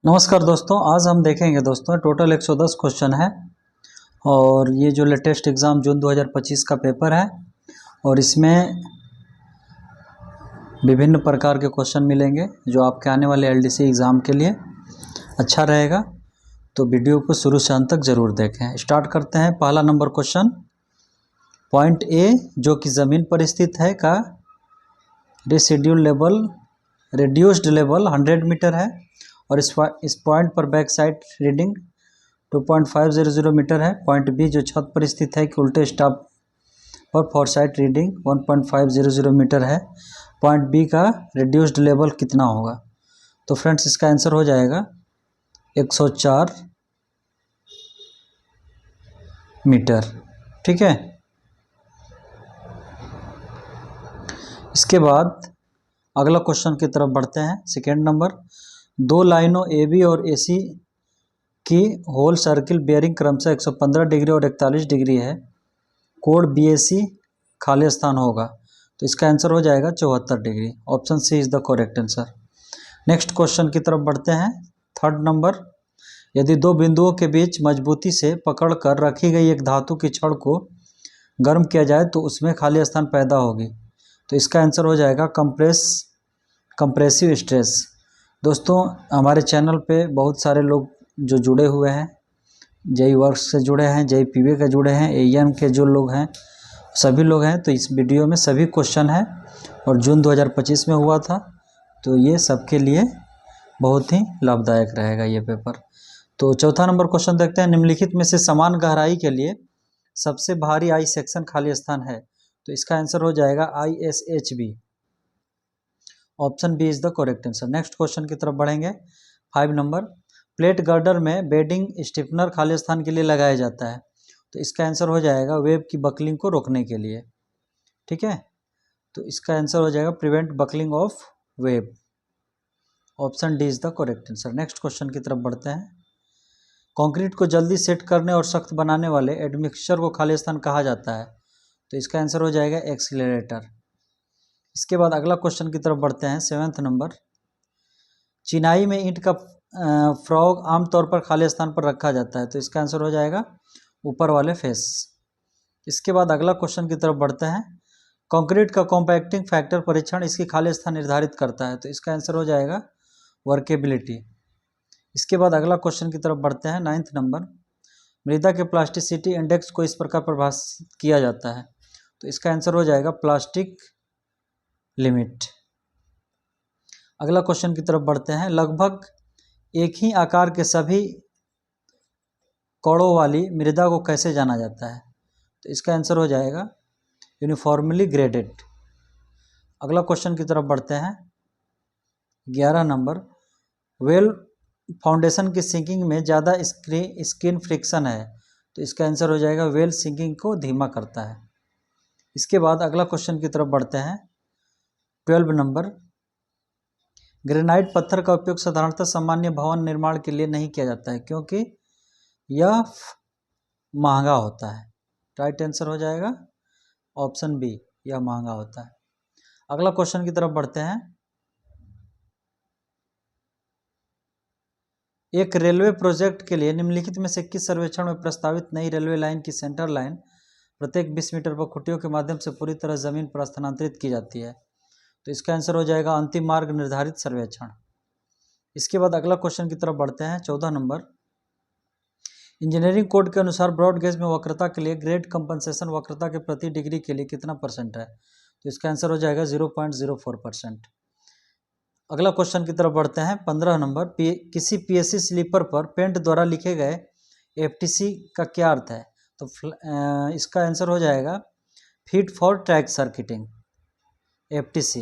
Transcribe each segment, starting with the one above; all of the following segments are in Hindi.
नमस्कार दोस्तों, आज हम देखेंगे दोस्तों टोटल 110 क्वेश्चन है और ये जो लेटेस्ट एग्ज़ाम जून 2025 का पेपर है और इसमें विभिन्न प्रकार के क्वेश्चन मिलेंगे जो आपके आने वाले एलडीसी एग्ज़ाम के लिए अच्छा रहेगा। तो वीडियो को शुरू से अंत तक ज़रूर देखें। स्टार्ट करते हैं। पहला नंबर क्वेश्चन, पॉइंट ए जो कि ज़मीन पर स्थित है का रिड्यूस्ड लेवल 100 मीटर है और इस पॉइंट पर बैक साइड रीडिंग 2.500 मीटर है। पॉइंट बी जो छत पर स्थित है कि उल्टे स्टॉप पर फॉर साइड रीडिंग 1.500 मीटर है। पॉइंट बी का रिड्यूस्ड लेवल कितना होगा? तो फ्रेंड्स इसका आंसर हो जाएगा 104 मीटर। ठीक है, इसके बाद अगला क्वेश्चन की तरफ बढ़ते हैं। सेकेंड नंबर, दो लाइनों ए बी और ए सी की होल सर्किल बेयरिंग क्रमशः 115 डिग्री और 41 डिग्री है। कोण बी ए सी खाली स्थान होगा। तो इसका आंसर हो जाएगा 74 degree. Option C is the correct answer. Next question की तरफ बढ़ते हैं। थर्ड नंबर, यदि दो बिंदुओं के बीच मजबूती से पकड़कर रखी गई एक धातु की छड़ को गर्म किया जाए तो उसमें खाली स्थान पैदा होगी। तो इसका आंसर हो जाएगा कंप्रेसिव स्ट्रेस। दोस्तों हमारे चैनल पे बहुत सारे लोग जो जुड़े हुए हैं, जेई वर्क्स से जुड़े हैं, जेई पीवे के जुड़े हैं, एएन के जो लोग हैं, सभी लोग हैं। तो इस वीडियो में सभी क्वेश्चन हैं और जून 2025 में हुआ था, तो ये सबके लिए बहुत ही लाभदायक रहेगा ये पेपर। तो चौथा नंबर क्वेश्चन देखते हैं। निम्नलिखित में से समान गहराई के लिए सबसे भारी आई सेक्शन खाली स्थान है। तो इसका आंसर हो जाएगा ISHB। Option B is the correct answer. Next question की तरफ बढ़ेंगे। 5 नंबर, प्लेट गर्डर में बेडिंग स्टिफनर खाली स्थान के लिए लगाया जाता है। तो इसका आंसर हो जाएगा वेब की बकलिंग को रोकने के लिए। ठीक है, तो इसका आंसर हो जाएगा prevent buckling of web. Option D is the correct answer. Next question की तरफ बढ़ते हैं। कंक्रीट को जल्दी सेट करने और सख्त बनाने वाले एडमिक्सचर को खाली स्थान कहा जाता है। तो इसका आंसर हो जाएगा एक्सीलरेटर। इसके बाद अगला क्वेश्चन की तरफ बढ़ते हैं। 7th नंबर, चिनाई में ईंट का फ्रॉग आमतौर पर खाली स्थान पर रखा जाता है। तो इसका आंसर हो जाएगा ऊपर वाले फेस। इसके बाद अगला क्वेश्चन की तरफ बढ़ते हैं। कंक्रीट का कॉम्पैक्टिंग फैक्टर परीक्षण इसकी खाली स्थान निर्धारित करता है। तो इसका आंसर हो जाएगा वर्केबिलिटी। इसके बाद अगला क्वेश्चन की तरफ बढ़ते हैं। 9th नंबर, मृदा के प्लास्टिसिटी इंडेक्स को इस प्रकार परिभाषित किया जाता है। तो इसका आंसर हो जाएगा प्लास्टिक लिमिट। अगला क्वेश्चन की तरफ बढ़ते हैं। लगभग एक ही आकार के सभी कणों वाली मृदा को कैसे जाना जाता है? तो इसका आंसर हो जाएगा यूनिफॉर्मली ग्रेडेड। अगला क्वेश्चन की तरफ बढ़ते हैं। 11 नंबर, वेल फाउंडेशन की सिंकिंग में ज़्यादा स्किन फ्रिक्शन है। तो इसका आंसर हो जाएगा वेल सिंकिंग को धीमा करता है। इसके बाद अगला क्वेश्चन की तरफ बढ़ते हैं। 12 नंबर, ग्रेनाइट पत्थर का उपयोग साधारणतः सामान्य भवन निर्माण के लिए नहीं किया जाता है क्योंकि यह महंगा होता है। राइट आंसर हो जाएगा ऑप्शन बी, यह महंगा होता है। अगला क्वेश्चन की तरफ बढ़ते हैं। एक रेलवे प्रोजेक्ट के लिए निम्नलिखित में से किस सर्वेक्षण में प्रस्तावित नई रेलवे लाइन की सेंटर लाइन प्रत्येक 20 मीटर पर खुटियों के माध्यम से पूरी तरह जमीन पर स्थानांतरित की जाती है? तो इसका आंसर हो जाएगा अंतिम मार्ग निर्धारित सर्वेक्षण। इसके बाद अगला क्वेश्चन की तरफ बढ़ते हैं। 14 नंबर, इंजीनियरिंग कोड के अनुसार ब्रॉड गेज में वक्रता के लिए ग्रेड कंपनसेशन वक्रता के प्रति डिग्री के लिए कितना % है? तो इसका आंसर हो जाएगा 0.04%। अगला क्वेश्चन की तरफ बढ़ते हैं। 15 नंबर, किसी PSC स्लीपर पर पेंट द्वारा लिखे गए FTC का क्या अर्थ है? तो इसका आंसर हो जाएगा fit for track circuiting, FTC।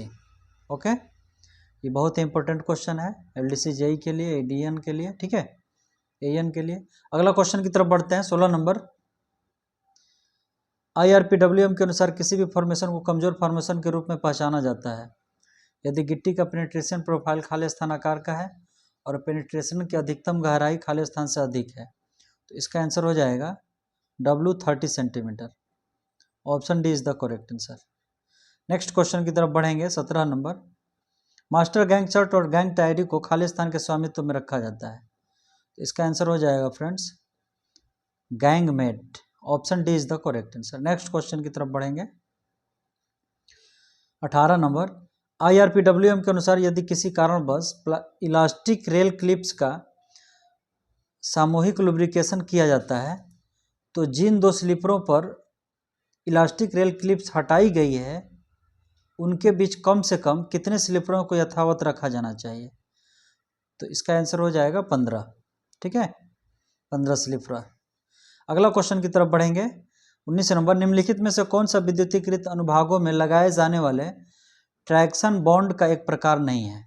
Okay, ये बहुत ही इंपॉर्टेंट क्वेश्चन है LDC JEE के लिए, ADN के लिए, ठीक है, AN के लिए। अगला क्वेश्चन की तरफ बढ़ते हैं। 16 नंबर, IRPWM के अनुसार किसी भी फॉर्मेशन को कमजोर फॉर्मेशन के रूप में पहचाना जाता है यदि गिट्टी का पेनिट्रेशन प्रोफाइल खाली स्थान आकार का है और पेनिट्रेशन की अधिकतम गहराई खाली स्थान से अधिक है। तो इसका आंसर हो जाएगा W 30 centimetre. Option D is the correct answer. Next question की तरफ बढ़ेंगे। 17 नंबर, मास्टर गैंग शर्ट और गैंग डायरी को खालिस्तान के स्वामित्व में रखा जाता है? तो इसका आंसर हो जाएगा friends gang mate. Option D is the correct answer. Next question की तरफ बढ़ेंगे। 18 नंबर, IRPWM के अनुसार यदि किसी कारणवश इलास्टिक रेल क्लिप्स का सामूहिक लुब्रिकेशन किया जाता है तो जिन दो स्लीपरों पर इलास्टिक रेल क्लिप्स हटाई गई है उनके बीच कम से कम कितने स्लीपरों को यथावत रखा जाना चाहिए? तो इसका आंसर हो जाएगा 15। ठीक है, 15 स्लीपर। अगला क्वेश्चन की तरफ बढ़ेंगे। 19 नंबर, निम्नलिखित में से कौन सा विद्युतीकृत अनुभागों में लगाए जाने वाले ट्रैक्शन बॉन्ड का एक प्रकार नहीं है?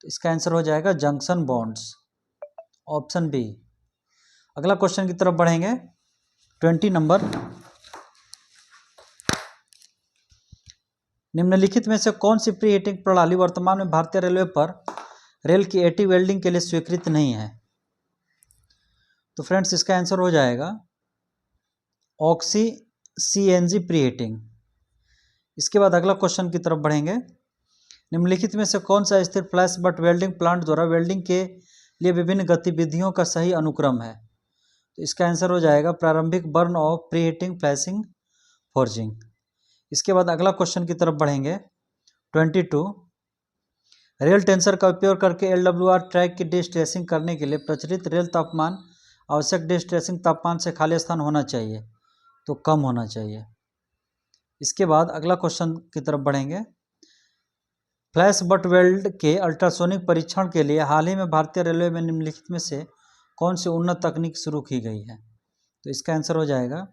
तो इसका आंसर हो जाएगा जंक्शन बॉन्ड्स। Option B. अगला क्वेश्चन की तरफ बढ़ेंगे। 20 नंबर, निम्नलिखित में से कौन सी प्री हीटिंग प्रणाली वर्तमान में भारतीय रेलवे पर रेल की एटी वेल्डिंग के लिए स्वीकृत नहीं है? तो फ्रेंड्स इसका आंसर हो जाएगा ऑक्सी CNG प्री हीटिंग। इसके बाद अगला क्वेश्चन की तरफ बढ़ेंगे। निम्नलिखित में से कौन सा स्थिर फ्लैश बट वेल्डिंग प्लांट द्वारा वेल्डिंग के लिए विभिन्न गतिविधियों का सही अनुक्रम है? तो इसका आंसर हो जाएगा प्रारंभिक burn of pre heating flashing forging. इसके बाद अगला क्वेश्चन की तरफ बढ़ेंगे। 22, रेल टेंसर का उपयोग करके LWR ट्रैक की डिस्ट्रेसिंग करने के लिए प्रचलित रेल तापमान आवश्यक डिस्ट्रेसिंग तापमान से खाली स्थान होना चाहिए तो कम होना चाहिए। इसके बाद अगला क्वेश्चन की तरफ बढ़ेंगे। फ्लैश बट वेल्ड के अल्ट्रासोनिक परीक्षण के लिए हाल ही में भारतीय रेलवे में निम्नलिखित में से कौन सी उन्नत तकनीक शुरू की गई है? तो इसका आंसर हो जाएगा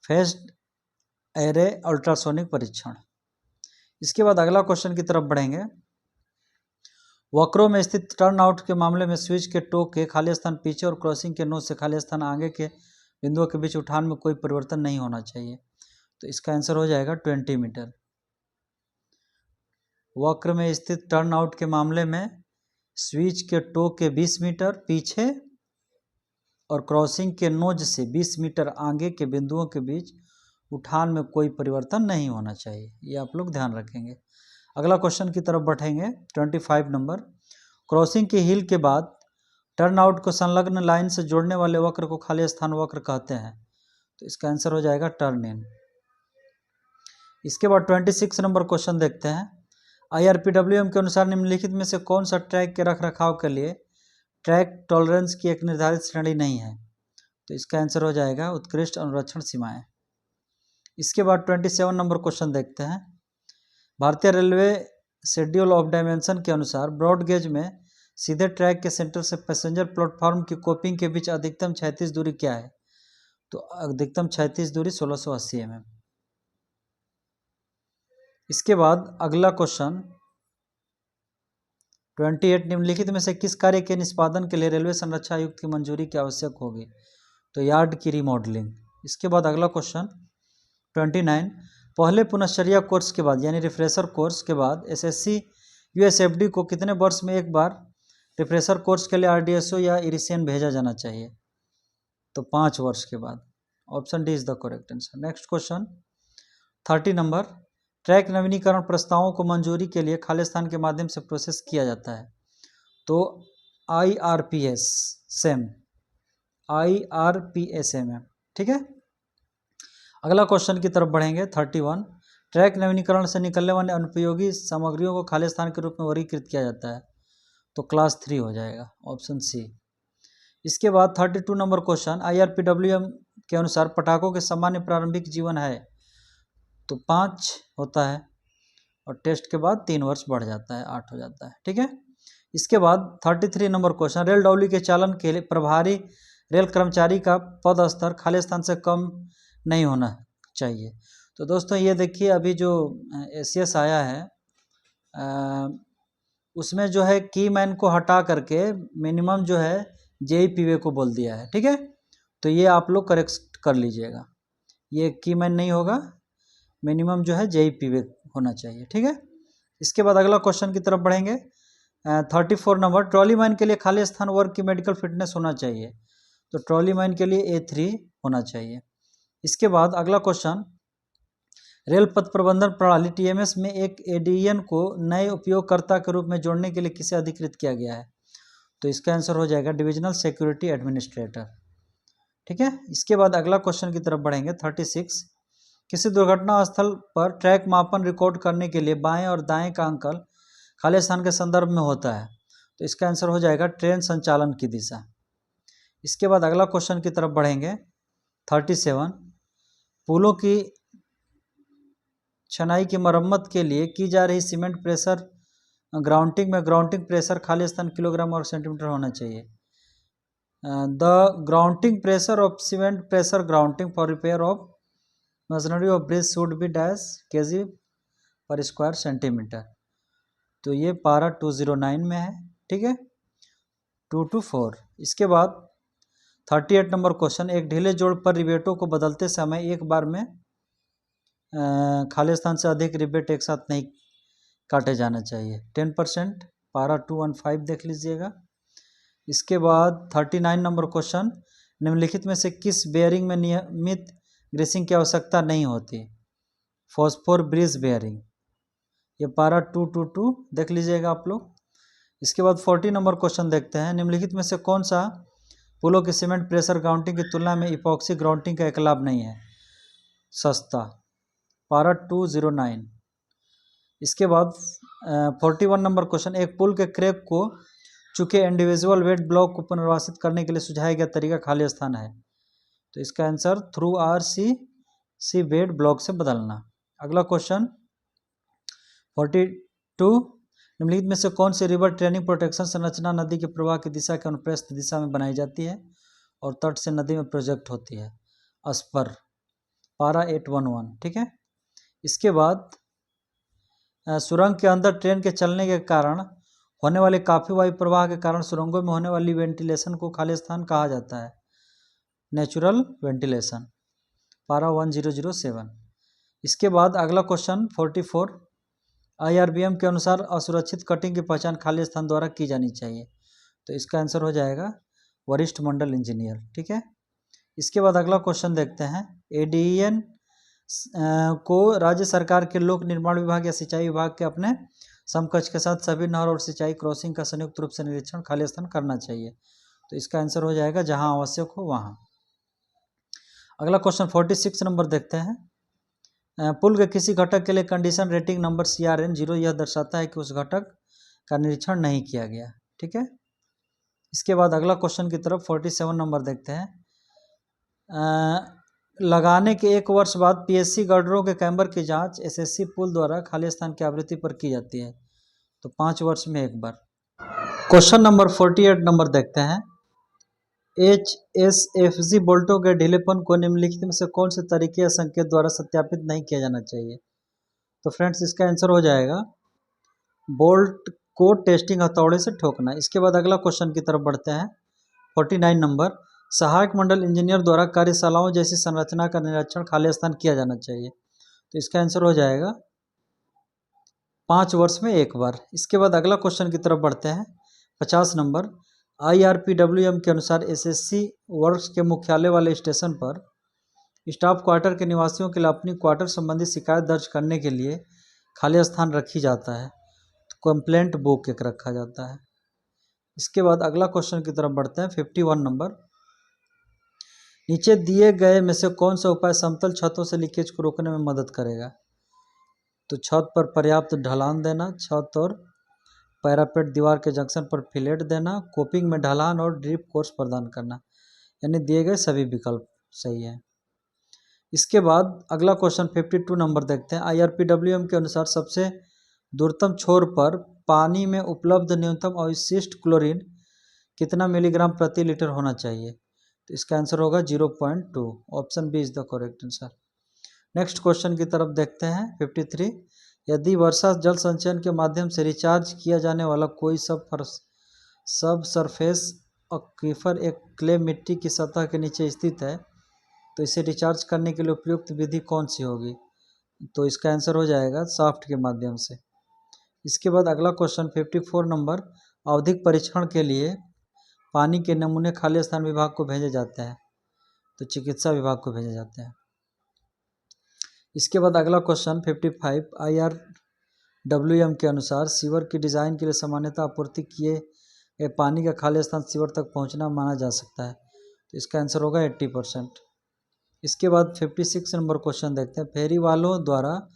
फेस्ड एरे अल्ट्रासोनिक परीक्षण। इसके बाद अगला क्वेश्चन की तरफ बढ़ेंगे। वक्रों में स्थित टर्न आउट के मामले में स्विच के टो के खाली स्थान पीछे और क्रॉसिंग के नोच से खाली स्थान आगे के बिंदुओं के बीच उठान में कोई परिवर्तन नहीं होना चाहिए। तो इसका आंसर हो जाएगा 20 मीटर। वक्र में स्थित टर्न आउट के मामले में स्विच के टो के 20 मीटर पीछे और क्रॉसिंग के नोज से 20 मीटर आगे के बिंदुओं के बीच उठान में कोई परिवर्तन नहीं होना चाहिए। ये आप लोग ध्यान रखेंगे। अगला क्वेश्चन की तरफ बढ़ेंगे। 25 नंबर, क्रॉसिंग के हिल के बाद टर्न आउट को संलग्न लाइन से जोड़ने वाले वक्र को खाली स्थान वक्र कहते हैं। तो इसका आंसर हो जाएगा टर्न इन। इसके बाद 26 नंबर क्वेश्चन देखते हैं। IRPWM के अनुसार निम्नलिखित में से कौन सा ट्रैक के रखरखाव के लिए ट्रैक टॉलरेंस की एक निर्धारित श्रेणी नहीं है? तो इसका आंसर हो जाएगा उत्कृष्ट अनुरक्षण सीमाएं। इसके बाद 27 नंबर क्वेश्चन देखते हैं। भारतीय रेलवे शेड्यूल ऑफ डायमेंशन के अनुसार ब्रॉड गेज में सीधे ट्रैक के सेंटर से पैसेंजर प्लेटफॉर्म की कोपिंग के बीच अधिकतम क्षैतिज दूरी क्या है? तो अधिकतम क्षैतिज दूरी 1680 mm। इसके बाद अगला क्वेश्चन 28, निम्नलिखित में से किस कार्य के निष्पादन के लिए रेलवे संरक्षा आयुक्त की मंजूरी की आवश्यक होगी? तो यार्ड की रिमॉडलिंग। इसके बाद अगला क्वेश्चन 29, पहले पुनश्चर्या कोर्स के बाद यानी रिफ्रेशर कोर्स के बाद SSC USFD को कितने वर्ष में एक बार रिफ्रेशर कोर्स के लिए RDSO या इरिसियन भेजा जाना चाहिए? तो 5 वर्ष के बाद। Option D is the correct answer. Next question 30 number, track नवीनीकरण प्रस्तावों को मंजूरी के लिए खाली स्थान के माध्यम से प्रोसेस किया जाता है। तो IRPS सेम है। ठीक है। अगला क्वेश्चन की तरफ बढ़ेंगे। 31, ट्रैक नवीनीकरण से निकलने वाले अनुपयोगी सामग्रियों को खाली स्थान के रूप में वर्गीकृत किया जाता है। तो क्लास 3 हो जाएगा। Option C. इसके बाद 32 नंबर क्वेश्चन, IRPWM के अनुसार पटाखों के सामान्य प्रारंभिक जीवन है? तो 5 होता है और टेस्ट के बाद 3 वर्ष बढ़ जाता है, 8 हो जाता है। ठीक है। इसके बाद 33 नंबर क्वेश्चन, रेल डौली के चालन के लिए प्रभारी रेल कर्मचारी का पद स्तर खाली स्थान से कम नहीं होना चाहिए। तो दोस्तों ये देखिए, अभी जो ACS आया है उसमें जो है की मैन को हटा करके मिनिमम जो है JEPV को बोल दिया है। ठीक है। तो ये आप लोग करेक्ट कर लीजिएगा, ये की मैन नहीं होगा, मिनिमम जो है JEPV होना चाहिए। ठीक है। इसके बाद अगला क्वेश्चन की तरफ बढ़ेंगे। 34 नंबर, ट्रॉली मैन के लिए खाली स्थान वर्ग की मेडिकल फिटनेस होना चाहिए। तो ट्रॉली मैन के लिए A3 होना चाहिए। इसके बाद अगला क्वेश्चन, रेल पथ प्रबंधन प्रणाली टीएमएस में एक एडीएन को नए उपयोगकर्ता के रूप में जोड़ने के लिए किसे अधिकृत किया गया है? तो इसका आंसर हो जाएगा डिविजनल सिक्योरिटी एडमिनिस्ट्रेटर। ठीक है, इसके बाद अगला क्वेश्चन की तरफ बढ़ेंगे 36। किसी दुर्घटना स्थल पर ट्रैक मापन रिकॉर्ड करने के लिए बाएं और दाएं का अंकल खाली स्थान के संदर्भ में होता है। तो इसका आंसर हो जाएगा ट्रेन संचालन की दिशा। इसके बाद अगला क्वेश्चन की तरफ बढ़ेंगे 37। पुलों की छनाई की मरम्मत के लिए की जा रही सीमेंट प्रेशर ग्राउंडिंग में ग्राउंडिंग प्रेशर खाली स्थान किलोग्राम और सेंटीमीटर होना चाहिए। The grounding pressure of cement pressure grounding for repair of machinery of bridge should be dash KG पर स्क्वायर सेंटीमीटर। तो ये पारा 209 में है। ठीक है, 224। इसके बाद 38 नंबर क्वेश्चन, एक ढीले जोड़ पर रिवेटों को बदलते समय एक बार में खाली स्थान से अधिक रिवेट एक साथ नहीं काटे जाना चाहिए। 10%, पारा 215 देख लीजिएगा। इसके बाद 39 नंबर क्वेश्चन, निम्नलिखित में से किस बेयरिंग में नियमित ग्रीसिंग की आवश्यकता नहीं होती? फॉस्फोर ब्रिज बेयरिंग, ये पारा 222 देख लीजिएगा आप लोग। इसके बाद 40 नंबर क्वेश्चन देखते हैं, निम्नलिखित में से कौन सा पुलों की सीमेंट प्रेशर ग्राउंडिंग की तुलना में इपॉक्सी ग्राउंडिंग का एक लाभ नहीं है? सस्ता, पारा 209। इसके बाद 41 नंबर क्वेश्चन, एक पुल के क्रैक को चूंकि इंडिविजुअल वेट ब्लॉक को पुनर्वासित करने के लिए सुझाया गया तरीका खाली स्थान है। तो इसका answer through RCC bed block से बदलना। अगला क्वेश्चन 42, निम्नलिखित में से कौन सी रिवर ट्रेनिंग प्रोटेक्शन संरचना नदी के प्रवाह की दिशा के अनुप्रस्थ दिशा में बनाई जाती है और तट से नदी में प्रोजेक्ट होती है? अस्पर, पारा 811। ठीक है, इसके बाद सुरंग के अंदर ट्रेन के चलने के कारण होने वाले काफी वायु प्रवाह के कारण सुरंगों में होने वाली वेंटिलेशन को खाली स्थान कहा जाता है? नेचुरल वेंटिलेशन, पारा 1007। इसके बाद अगला क्वेश्चन 44, आईआरबीएम के अनुसार असुरक्षित कटिंग की पहचान खाली स्थान द्वारा की जानी चाहिए। तो इसका आंसर हो जाएगा वरिष्ठ मंडल इंजीनियर। ठीक है, इसके बाद अगला क्वेश्चन देखते हैं, एडीएन को राज्य सरकार के लोक निर्माण विभाग या सिंचाई विभाग के अपने समकक्ष के साथ सभी नहर और सिंचाई क्रॉसिंग का संयुक्त रूप से निरीक्षण खाली स्थान करना चाहिए। तो इसका आंसर हो जाएगा जहां आवश्यक हो वहां। अगला क्वेश्चन 46 नंबर देखते हैं, पुल के किसी घटक के लिए कंडीशन रेटिंग नंबर CRN 0 यह दर्शाता है कि उस घटक का निरीक्षण नहीं किया गया। ठीक है, इसके बाद अगला क्वेश्चन की तरफ 47 नंबर देखते हैं, लगाने के 1 वर्ष बाद पीएससी गर्डरों के कैम्बर की जांच एसएससी पुल द्वारा खाली स्थान की आवृत्ति पर की जाती है। तो 5 वर्ष में एक बार। क्वेश्चन नंबर 48 नंबर देखते हैं, HSFG बोल्टों के ढीलेपन को निम्नलिखित में से कौन से तरीके या संकेत द्वारा सत्यापित नहीं किया जाना चाहिए? तो फ्रेंड्स इसका आंसर हो जाएगा बोल्ट को टेस्टिंग हथौड़े से ठोकना। इसके बाद अगला क्वेश्चन की तरफ बढ़ते हैं 49 नंबर, सहायक मंडल इंजीनियर द्वारा कार्यशालाओं जैसी संरचना का निरीक्षण खाली स्थान किया जाना चाहिए। तो इसका आंसर हो जाएगा 5 वर्ष में एक बार। इसके बाद अगला क्वेश्चन की तरफ बढ़ते हैं 50 नंबर, IRPWM के अनुसार एसएससी वर्क्स के मुख्यालय वाले स्टेशन पर स्टाफ क्वार्टर के निवासियों के लिए अपनी क्वार्टर संबंधी शिकायत दर्ज करने के लिए खाली स्थान रखी जाता है। तो कंप्लेंट बुक एक रखा जाता है। इसके बाद अगला क्वेश्चन की तरफ बढ़ते हैं 51 नंबर, नीचे दिए गए में से कौन सा उपाय समतल छतों से लीकेज को रोकने में मदद करेगा? तो छत पर पर्याप्त ढलान देना, छत और पैरापेट दीवार के जंक्शन पर फिलेट देना, कोपिंग में ढलान और ड्रिप कोर्स प्रदान करना, यानी दिए गए सभी विकल्प सही है। इसके बाद अगला क्वेश्चन 52 नंबर देखते हैं, IRPWM के अनुसार सबसे दूरतम छोर पर पानी में उपलब्ध न्यूनतम अवशिष्ट क्लोरीन कितना मिलीग्राम प्रति लीटर होना चाहिए? तो इसका आंसर होगा 0.2। Option B is the correct answer. Next question की तरफ देखते हैं 53, यदि वर्षा जल संचयन के माध्यम से रिचार्ज किया जाने वाला कोई सब सरफेस एक्वीफर एक क्ले मिट्टी की सतह के नीचे स्थित है तो इसे रिचार्ज करने के लिए उपयुक्त विधि कौन सी होगी? तो इसका आंसर हो जाएगा शाफ्ट के माध्यम से। इसके बाद अगला क्वेश्चन 54 नंबर, आवधिक परीक्षण के लिए पानी के नमूने खाली स्थान विभाग को भेजे जाते हैं? तो चिकित्सा विभाग को भेजे जाते हैं। इसके बाद अगला क्वेश्चन 55 IRWM के अनुसार सीवर की डिज़ाइन के लिए सामान्यतः आपूर्ति किए गए पानी का खाली स्थान सीवर तक पहुंचना माना जा सकता है, तो इसका आंसर होगा 80%। इसके बाद 56 नंबर क्वेश्चन देखते हैं। फेरी वालों द्वारा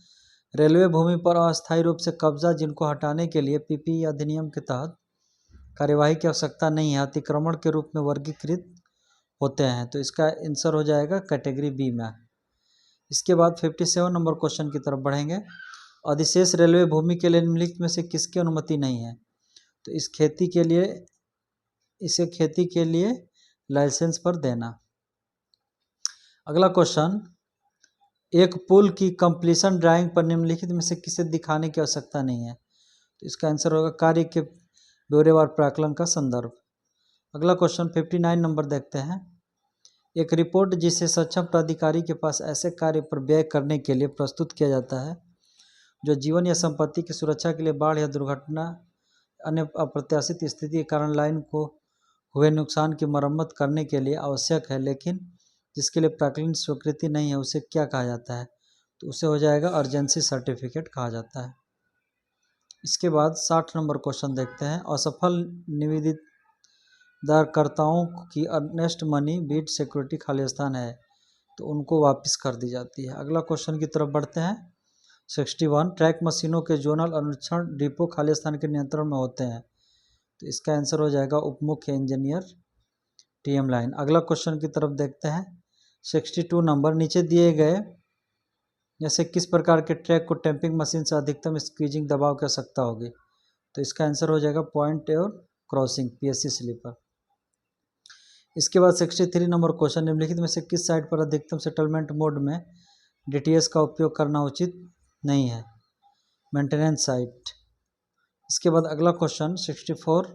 रेलवे भूमि पर अस्थायी रूप से कब्जा जिनको हटाने के लिए PPE अधिनियम के तहत कार्यवाही की आवश्यकता नहीं है, अतिक्रमण के रूप में वर्गीकृत होते हैं, तो इसका आंसर हो जाएगा कैटेगरी बी में। इसके बाद 57 नंबर क्वेश्चन की तरफ बढ़ेंगे। अधिशेष रेलवे भूमि के लिए निम्नलिखित में से किसकी अनुमति नहीं है, तो इसे खेती के लिए लाइसेंस पर देना। अगला क्वेश्चन, एक पुल की कंप्लीशन ड्राइंग पर निम्नलिखित में से किसे दिखाने की आवश्यकता नहीं है, तो इसका आंसर होगा कार्य के ब्यौरेवार प्राक्कलन का संदर्भ। अगला क्वेश्चन 59 नंबर देखते हैं। एक रिपोर्ट जिसे सक्षम प्राधिकारी के पास ऐसे कार्य पर व्यय करने के लिए प्रस्तुत किया जाता है जो जीवन या संपत्ति की सुरक्षा के लिए बाढ़ या दुर्घटना अन्य अप्रत्याशित स्थिति के कारण लाइन को हुए नुकसान की मरम्मत करने के लिए आवश्यक है, लेकिन जिसके लिए प्राक्कलन स्वीकृति नहीं है, उसे क्या कहा जाता है, तो उसे हो जाएगा अर्जेंसी सर्टिफिकेट कहा जाता है। इसके बाद 60 नंबर क्वेश्चन देखते हैं। असफल निविदाकर्ताओं की अर्नेस्ट मनी बीट सिक्योरिटी खाली स्थान है, तो उनको वापस कर दी जाती है। अगला क्वेश्चन की तरफ बढ़ते हैं। 61 ट्रैक मशीनों के जोनल अनुरक्षण डिपो खाली स्थान के नियंत्रण में होते हैं, तो इसका आंसर हो जाएगा उप मुख्य इंजीनियर TM लाइन। अगला क्वेश्चन की तरफ देखते हैं। 62 नंबर, नीचे दिए गए जैसे किस प्रकार के ट्रैक को टैंपिंग मशीन से अधिकतम स्क्वीजिंग दबाव की आवश्यकता होगी, तो इसका आंसर हो जाएगा पॉइंट और क्रॉसिंग PSC स्लीपर। इसके बाद 63 नंबर क्वेश्चन, निम्नलिखित में से किस साइट पर अधिकतम सेटलमेंट मोड में DTS का उपयोग करना उचित नहीं है, मेंटेनेंस साइट। इसके बाद अगला क्वेश्चन 64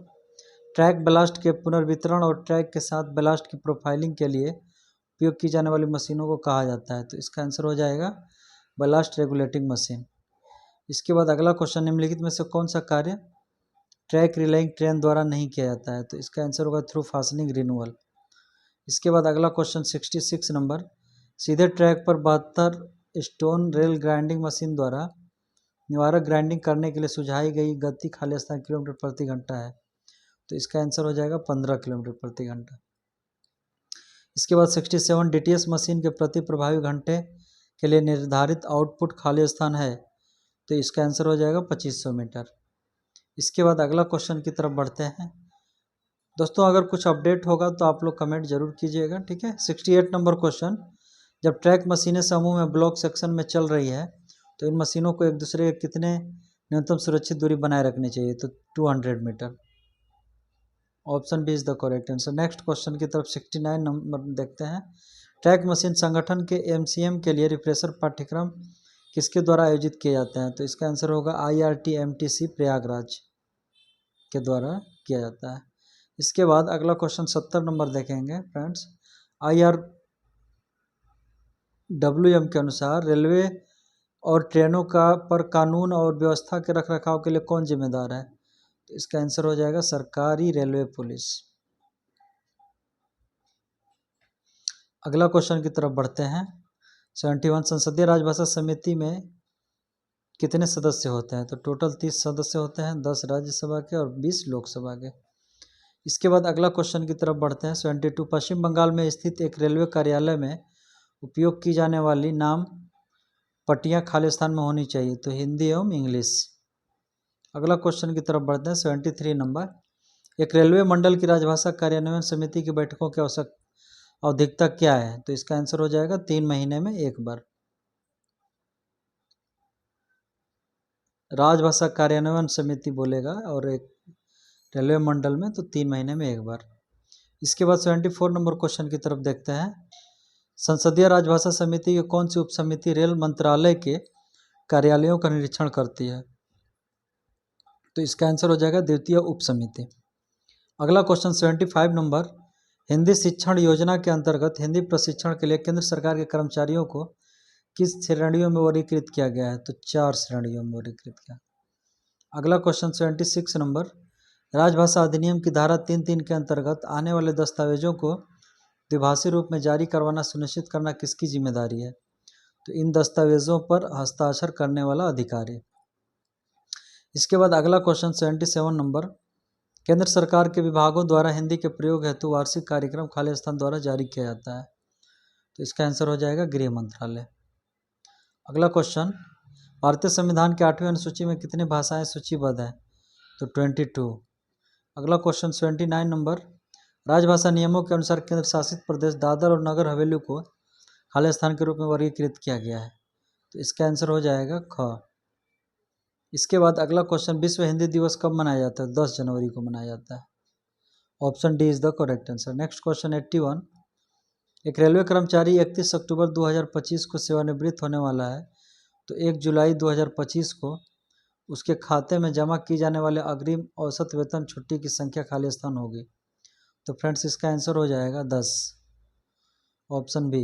ट्रैक ब्लास्ट के पुनर्वितरण और ट्रैक के साथ ब्लास्ट की प्रोफाइलिंग के लिए उपयोग की जाने वाली मशीनों को कहा जाता है, तो इसका आंसर हो जाएगा ब्लास्ट रेगुलेटिंग मशीन। इसके बाद अगला क्वेश्चन, निम्नलिखित में से कौन सा कार्य ट्रैक रिलाइंग ट्रेन द्वारा नहीं किया जाता है, तो इसका आंसर होगा थ्रू फास्टनिंग रिन्यूअल। इसके बाद अगला क्वेश्चन 66 नंबर, सीधे ट्रैक पर 72 स्टोन रेल ग्राइंडिंग मशीन द्वारा निवारक ग्राइंडिंग करने के लिए सुझाई गई गति खाली स्थान किलोमीटर प्रति घंटा है, तो इसका आंसर हो जाएगा 15 किलोमीटर प्रति घंटा। इसके बाद 67 DTS मशीन के प्रति प्रभावी घंटे के लिए निर्धारित आउटपुट खाली स्थान है, तो इसका आंसर हो जाएगा 2500 मीटर। इसके बाद अगला क्वेश्चन की तरफ बढ़ते हैं। दोस्तों अगर कुछ अपडेट होगा तो आप लोग कमेंट जरूर कीजिएगा, ठीक है। 68 नंबर क्वेश्चन, जब ट्रैक मशीनें समूह में ब्लॉक सेक्शन में चल रही है तो इन मशीनों को एक दूसरे के कितने न्यूनतम सुरक्षित दूरी बनाए रखनी चाहिए, तो 200 metre. Option B is the correct answer. Next question की तरफ 69 नंबर देखते हैं। ट्रैक मशीन संगठन के MCM के लिए रिफ्रेशर पाठ्यक्रम किसके द्वारा आयोजित किए जाते हैं, तो इसका आंसर होगा IRTMTC प्रयागराज के द्वारा किया जाता है। इसके बाद अगला क्वेश्चन 70 नंबर देखेंगे फ्रेंड्स। IRWM के अनुसार रेलवे और ट्रेनों पर कानून और व्यवस्था के रखरखाव के लिए कौन जिम्मेदार है, तो इसका आंसर हो जाएगा सरकारी रेलवे पुलिस। अगला क्वेश्चन की तरफ बढ़ते हैं। 71 संसदीय राजभाषा समिति में कितने सदस्य होते हैं, तो टोटल 30 सदस्य होते हैं, 10 राज्यसभा के और 20 लोकसभा के। इसके बाद अगला क्वेश्चन की तरफ बढ़ते हैं। 72 पश्चिम बंगाल में स्थित एक रेलवे कार्यालय में उपयोग की जाने वाली नाम पट्टियाँ खाली स्थान में होनी चाहिए, तो हिंदी एवं इंग्लिश। अगला क्वेश्चन की तरफ बढ़ते हैं। 73 नंबर, एक रेलवे मंडल की राजभाषा कार्यान्वयन समिति की बैठकों की आवधिकता क्या है, तो इसका आंसर हो जाएगा 3 महीने में एक बार। राजभाषा कार्यान्वयन समिति बोलेगा और एक रेलवे मंडल में तो 3 महीने में एक बार। इसके बाद 74 नंबर क्वेश्चन की तरफ देखते हैं। संसदीय राजभाषा समिति की कौन सी उप समिति रेल मंत्रालय के कार्यालयों का निरीक्षण करती है, तो इसका आंसर हो जाएगा द्वितीय उप समिति। अगला क्वेश्चन 75 नंबर, हिंदी शिक्षण योजना के अंतर्गत हिंदी प्रशिक्षण के लिए केंद्र सरकार के कर्मचारियों को किस श्रेणियों में वर्गीकृत किया गया है, तो 4 श्रेणियों में वर्गीकृत किया। अगला क्वेश्चन 76 नंबर, राजभाषा अधिनियम की धारा 3(3) के अंतर्गत आने वाले दस्तावेजों को द्विभाषी रूप में जारी करवाना सुनिश्चित करना किसकी जिम्मेदारी है, तो इन दस्तावेजों पर हस्ताक्षर करने वाला अधिकारी। इसके बाद अगला क्वेश्चन 77 नंबर, केंद्र सरकार के विभागों द्वारा हिंदी के प्रयोग हेतु वार्षिक कार्यक्रम खाली स्थान द्वारा जारी किया जाता है। तो इसका आंसर हो जाएगा गृह मंत्रालय। अगला क्वेश्चन, भारतीय संविधान के 8वें अनुसूची में कितनी भाषाएं सूचीबद्ध हैं? तो 22। अगला क्वेश्चन 79 नंबर, राजभाषा नियमों के अनुसार केंद्र शासित प्रदेश दादर और नगर हवेली को खाली स्थान के रूप में वर्गीकृत किया गया है। तो इसका आंसर हो जाएगा ख। इसके बाद अगला क्वेश्चन, विश्व हिंदी दिवस कब मनाया जाता है? 10 जनवरी को मनाया जाता है। Option D is the correct answer. Next question 81, एक रेलवे कर्मचारी 31 अक्टूबर 2025 को सेवानिवृत्त होने वाला है, तो 1 जुलाई 2025 को उसके खाते में जमा की जाने वाले अग्रिम औसत वेतन छुट्टी की संख्या खाली स्थान होगी। तो फ्रेंड्स इसका आंसर हो जाएगा 10, ऑप्शन बी।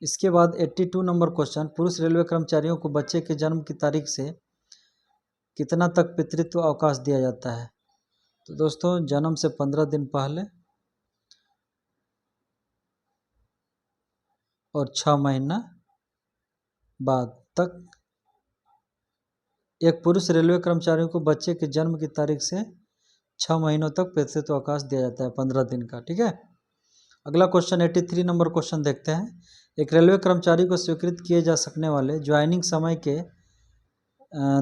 इसके बाद 82 नंबर क्वेश्चन, पुरुष रेलवे कर्मचारियों को बच्चे के जन्म की तारीख से कितना तक पितृत्व अवकाश दिया जाता है? तो दोस्तों जन्म से 15 दिन पहले और 6 महीना बाद तक एक पुरुष रेलवे कर्मचारियों को बच्चे के जन्म की तारीख से 6 महीनों तक पितृत्व अवकाश दिया जाता है, 15 दिन का। ठीक है। अगला क्वेश्चन 83 नंबर क्वेश्चन देखते हैं, एक रेलवे कर्मचारी को स्वीकृत किए जा सकने वाले ज्वाइनिंग समय के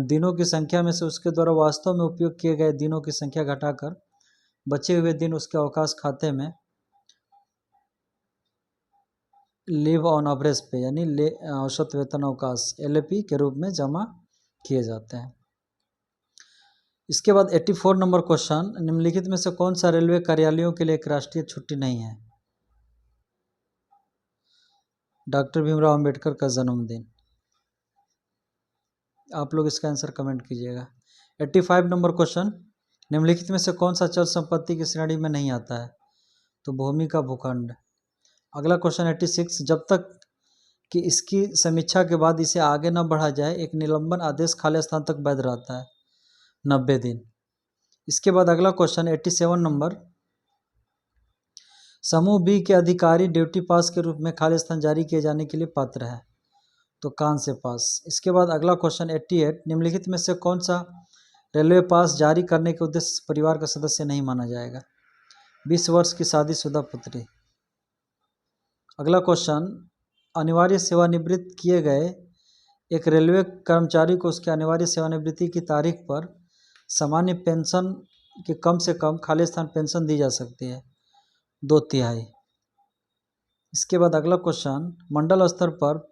दिनों की संख्या में से उसके द्वारा वास्तव में उपयोग किए गए दिनों की संख्या घटाकर बचे हुए दिन उसके अवकाश खाते में लीव ऑन एवरेज पे यानी औसत वेतन अवकाश LAP के रूप में जमा किए जाते हैं। इसके बाद 84 नंबर क्वेश्चन, निम्नलिखित में से कौन सा रेलवे कार्यालयों के लिए एक राष्ट्रीय छुट्टी नहीं है? डॉक्टर भीमराव अंबेडकर का जन्मदिन। आप लोग इसका आंसर कमेंट कीजिएगा। 85 नंबर क्वेश्चन, निम्नलिखित में से कौन सा चल संपत्ति की श्रेणी में नहीं आता है? तो भूमि का भूखंड। अगला क्वेश्चन 86, जब तक कि इसकी समीक्षा के बाद इसे आगे न बढ़ा जाए एक निलंबन आदेश खाली स्थान तक वैध रहता है, 90 दिन। इसके बाद अगला क्वेश्चन 87 नंबर, समूह बी के अधिकारी ड्यूटी पास के रूप में खाली स्थान जारी किए जाने के लिए पात्र है, तो कान से पास। इसके बाद अगला क्वेश्चन 88, निम्नलिखित में से कौन सा रेलवे पास जारी करने के उद्देश्य से परिवार का सदस्य नहीं माना जाएगा? 20 वर्ष की शादीशुदा पुत्री। अगला क्वेश्चन, अनिवार्य सेवानिवृत्त किए गए एक रेलवे कर्मचारी को उसके अनिवार्य सेवानिवृत्ति की तारीख पर सामान्य पेंशन के कम से कम खाली स्थान पेंशन दी जा सकती है, 2/3। इसके बाद अगला क्वेश्चन, मंडल स्तर पर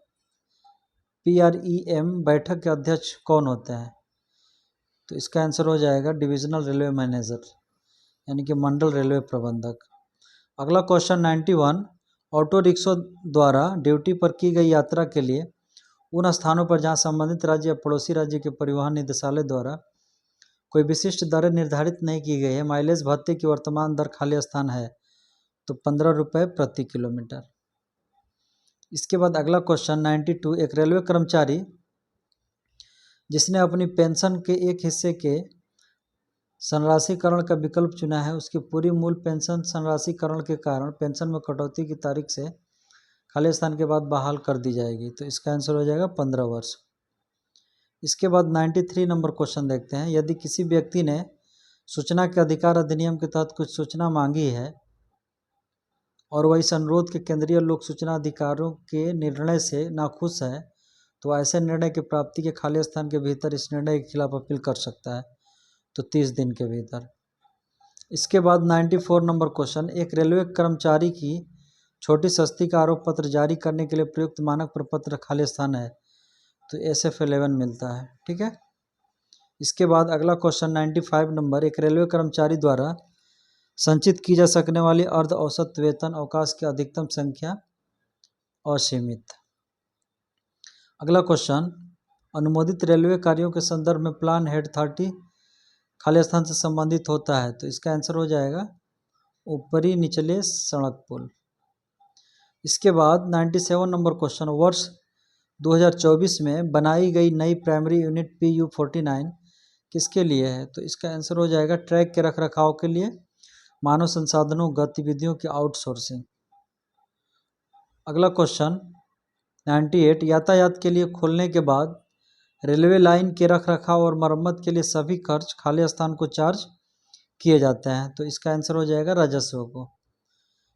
PREM बैठक के अध्यक्ष कौन होते हैं? तो इसका आंसर हो जाएगा डिविजनल रेलवे मैनेजर यानी कि मंडल रेलवे प्रबंधक। अगला क्वेश्चन 91, ऑटो रिक्शा द्वारा ड्यूटी पर की गई यात्रा के लिए उन स्थानों पर जहां संबंधित राज्य या पड़ोसी राज्य के परिवहन निदेशालय द्वारा कोई विशिष्ट दरें निर्धारित नहीं की गई है, माइलेज भत्ते की वर्तमान दर खाली स्थान है, तो 15 रुपये प्रति किलोमीटर। इसके बाद अगला क्वेश्चन 92, एक रेलवे कर्मचारी जिसने अपनी पेंशन के एक हिस्से के संराशीकरण का विकल्प चुना है, उसकी पूरी मूल पेंशन संराशीकरण के कारण पेंशन में कटौती की तारीख से खाली स्थान के बाद बहाल कर दी जाएगी, तो इसका आंसर हो जाएगा 15 वर्ष। इसके बाद 93 नंबर क्वेश्चन देखते हैं, यदि किसी व्यक्ति ने सूचना के अधिकार अधिनियम के तहत कुछ सूचना मांगी है और वह इस अनुरोध के केंद्रीय लोक सूचना अधिकारों के निर्णय से नाखुश है, तो ऐसे निर्णय की प्राप्ति के खाली स्थान के भीतर इस निर्णय के खिलाफ अपील कर सकता है, तो 30 दिन के भीतर। इसके बाद 94 नंबर क्वेश्चन, एक रेलवे कर्मचारी की छोटी सस्ती का आरोप पत्र जारी करने के लिए प्रयुक्त मानक प्रपत्र खाली स्थान है, तो SF11 मिलता है। ठीक है। इसके बाद अगला क्वेश्चन 95 नंबर, एक रेलवे कर्मचारी द्वारा संचित की जा सकने वाली अर्ध औसत वेतन अवकाश की अधिकतम संख्या असीमित। अगला क्वेश्चन, अनुमोदित रेलवे कार्यों के संदर्भ में प्लान हेड 30 खाली स्थान से संबंधित होता है, तो इसका आंसर हो जाएगा ऊपरी निचले सड़क पुल। इसके बाद 97 नंबर क्वेश्चन, वर्ष 2024 में बनाई गई नई प्राइमरी यूनिट PU49 किसके लिए है? तो इसका आंसर हो जाएगा ट्रैक के रखरखाव के लिए, मानव संसाधनों गतिविधियों की आउटसोर्सिंग। अगला क्वेश्चन 98 यातायात के लिए खोलने के बाद रेलवे लाइन के रख रखाव और मरम्मत के लिए सभी खर्च खाली स्थान को चार्ज किए जाते हैं, तो इसका आंसर हो जाएगा राजस्व को।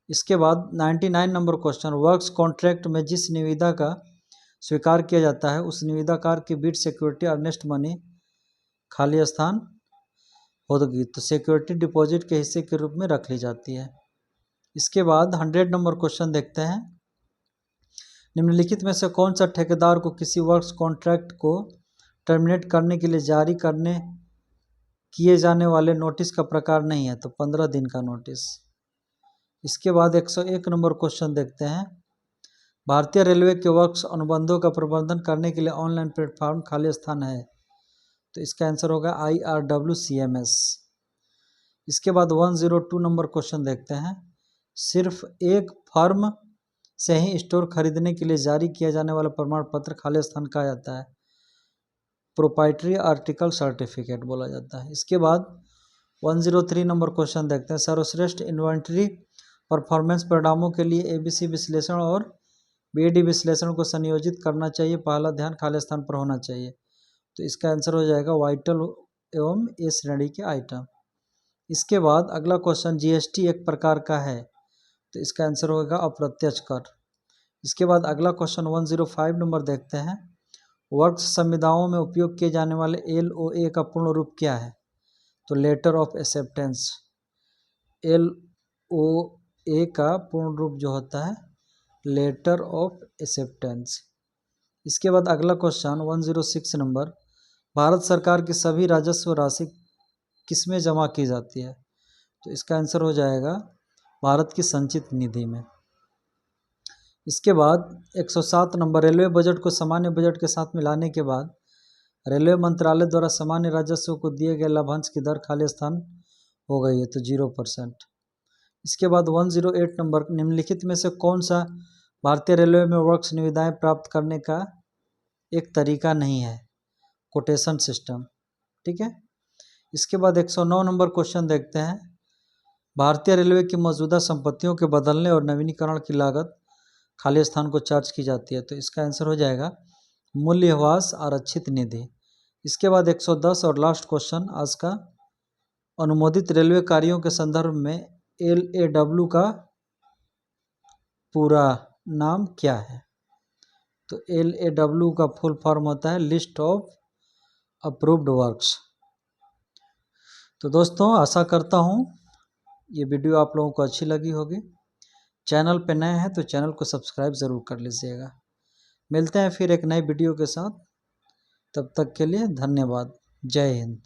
इसके बाद 99 नंबर क्वेश्चन, वर्क्स कॉन्ट्रैक्ट में जिस निविदा का स्वीकार किया जाता है उस निविदाकार की बिड सिक्योरिटी अर्नेस्ट मनी खाली स्थान होगी, तो सिक्योरिटी डिपॉजिट के हिस्से के रूप में रख ली जाती है। इसके बाद 100 नंबर क्वेश्चन देखते हैं, निम्नलिखित में से कौन सा ठेकेदार को किसी वर्क्स कॉन्ट्रैक्ट को टर्मिनेट करने के लिए जारी करने किए जाने वाले नोटिस का प्रकार नहीं है, तो 15 दिन का नोटिस। इसके बाद 101 नंबर क्वेश्चन देखते हैं, भारतीय रेलवे के वर्क्स अनुबंधों का प्रबंधन करने के लिए ऑनलाइन प्लेटफॉर्म खाली स्थान है, तो इसका आंसर होगा IRWCMS। इसके बाद 102 नंबर क्वेश्चन देखते हैं, सिर्फ एक फर्म से ही स्टोर खरीदने के लिए जारी किया जाने वाला प्रमाण पत्र खाली स्थान कहा जाता है, प्रोप्राइटरी आर्टिकल सर्टिफिकेट बोला जाता है। इसके बाद 103 नंबर क्वेश्चन देखते हैं, सर्वश्रेष्ठ इन्वेंट्री परफॉर्मेंस परिणामों के लिए ABC विश्लेषण और BAD विश्लेषण को संयोजित करना चाहिए, पहला ध्यान खाली स्थान पर होना चाहिए, तो इसका आंसर हो जाएगा वाइटल एवं ए श्रेणी के आइटम। इसके बाद अगला क्वेश्चन, GST एक प्रकार का है, तो इसका आंसर होगा अप्रत्यक्ष कर। इसके बाद अगला क्वेश्चन 105 नंबर देखते हैं, वर्क्स संविदाओं में उपयोग किए जाने वाले LOA का पूर्ण रूप क्या है, तो लेटर ऑफ एक्सेप्टेंस। LOA का पूर्ण रूप जो होता है लेटर ऑफ एक्सेप्टेंस। इसके बाद अगला क्वेश्चन 106 नंबर, भारत सरकार की सभी राजस्व राशि किसमें जमा की जाती है, तो इसका आंसर हो जाएगा भारत की संचित निधि में। इसके बाद 107 नंबर, रेलवे बजट को सामान्य बजट के साथ मिलाने के बाद रेलवे मंत्रालय द्वारा सामान्य राजस्व को दिए गए लाभांश की दर खाली स्थान हो गई है, तो 0%। इसके बाद 108 नंबर, निम्नलिखित में से कौन सा भारतीय रेलवे में वर्क्स निविदाएं प्राप्त करने का एक तरीका नहीं है, कोटेशन सिस्टम, ठीक है। इसके बाद 109 नंबर क्वेश्चन देखते हैं, भारतीय रेलवे की मौजूदा संपत्तियों के बदलने और नवीनीकरण की लागत खाली स्थान को चार्ज की जाती है, तो इसका आंसर हो जाएगा मूल्यह्रास आरक्षित निधि। इसके बाद 110 और लास्ट क्वेश्चन आज का, अनुमोदित रेलवे कार्यों के संदर्भ में LAW का पूरा नाम क्या है, तो LAW का फुल फॉर्म होता है लिस्ट ऑफ अप्रूव्ड वर्क्स। तो दोस्तों आशा करता हूँ ये वीडियो आप लोगों को अच्छी लगी होगी। चैनल पे नए हैं तो चैनल को सब्सक्राइब ज़रूर कर लीजिएगा। मिलते हैं फिर एक नए वीडियो के साथ, तब तक के लिए धन्यवाद। जय हिंद।